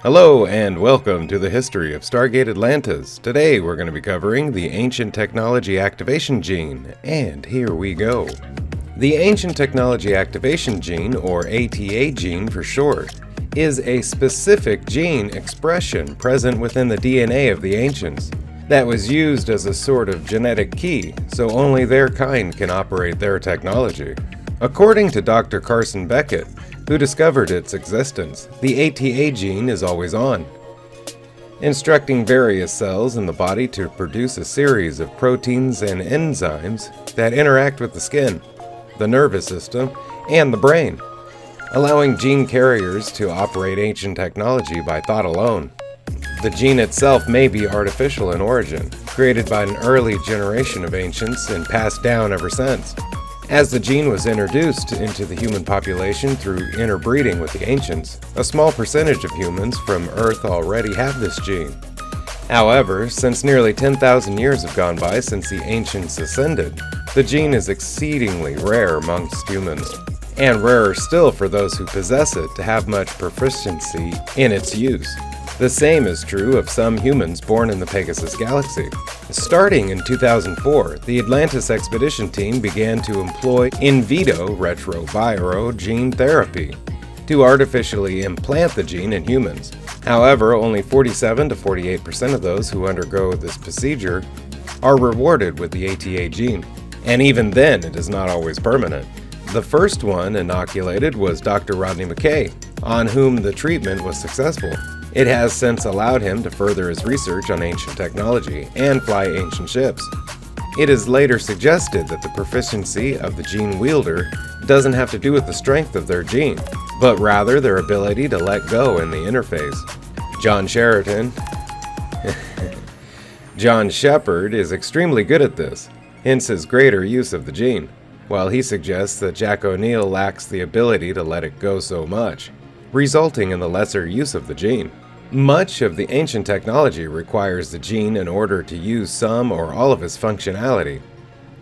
Hello and welcome to the history of Stargate Atlantis. Today we're going to be covering the Ancient Technology Activation Gene, and here we go. The Ancient Technology Activation Gene, or ATA gene for short, is a specific gene expression present within the DNA of the ancients that was used as a sort of genetic key, so only their kind can operate their technology. According to Dr. Carson Beckett, who discovered its existence, the ATA gene is always on, instructing various cells in the body to produce a series of proteins and enzymes that interact with the skin, the nervous system, and the brain, allowing gene carriers to operate ancient technology by thought alone. The gene itself may be artificial in origin, created by an early generation of ancients and passed down ever since. As the gene was introduced into the human population through interbreeding with the ancients, a small percentage of humans from Earth already have this gene. However, since nearly 10,000 years have gone by since the ancients ascended, the gene is exceedingly rare amongst humans, and rarer still for those who possess it to have much proficiency in its use. The same is true of some humans born in the Pegasus galaxy. Starting in 2004, the Atlantis expedition team began to employ in vitro retroviro gene therapy to artificially implant the gene in humans. However, only 47 to 48% of those who undergo this procedure are rewarded with the ATA gene, and even then it is not always permanent. The first one inoculated was Dr. Rodney McKay, on whom the treatment was successful. It has since allowed him to further his research on ancient technology and fly ancient ships. It is later suggested that the proficiency of the gene wielder doesn't have to do with the strength of their gene, but rather their ability to let go in the interface. John Shepard is extremely good at this, hence his greater use of the gene, while he suggests that Jack O'Neill lacks the ability to let it go so much, resulting in the lesser use of the gene. Much of the ancient technology requires the gene in order to use some or all of its functionality.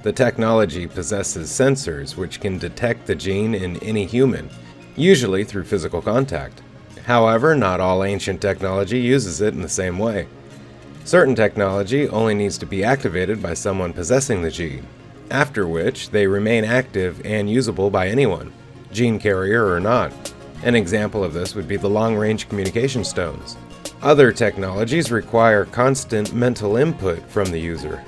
The technology possesses sensors which can detect the gene in any human, usually through physical contact. However, not all ancient technology uses it in the same way. Certain technology only needs to be activated by someone possessing the gene, after which they remain active and usable by anyone, gene carrier or not. An example of this would be the long-range communication stones. Other technologies require constant mental input from the user,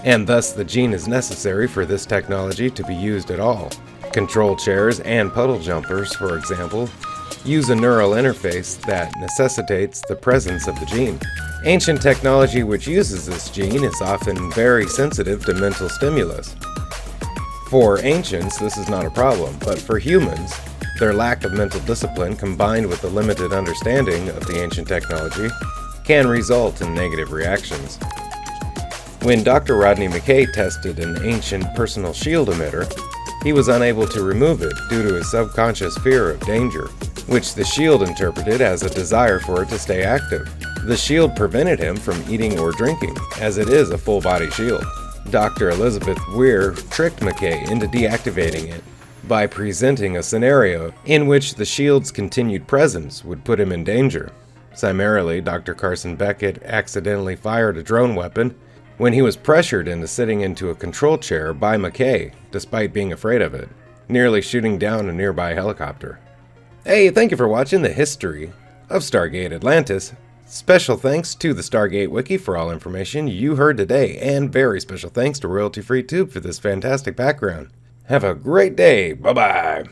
and thus the gene is necessary for this technology to be used at all. Control chairs and puddle jumpers, for example, use a neural interface that necessitates the presence of the gene. Ancient technology which uses this gene is often very sensitive to mental stimulus. For ancients, this is not a problem, but for humans, their lack of mental discipline combined with the limited understanding of the ancient technology can result in negative reactions. When Dr. Rodney McKay tested an ancient personal shield emitter, he was unable to remove it due to his subconscious fear of danger, which the shield interpreted as a desire for it to stay active. The shield prevented him from eating or drinking, as it is a full-body shield. Dr. Elizabeth Weir tricked McKay into deactivating it by presenting a scenario in which the shield's continued presence would put him in danger. Similarly, Dr. Carson Beckett accidentally fired a drone weapon when he was pressured into sitting into a control chair by McKay, despite being afraid of it, nearly shooting down a nearby helicopter. Hey, thank you for watching the history of Stargate Atlantis. Special thanks to the Stargate Wiki for all information you heard today, and very special thanks to Royalty Free Tube for this fantastic background. Have a great day. Bye-bye.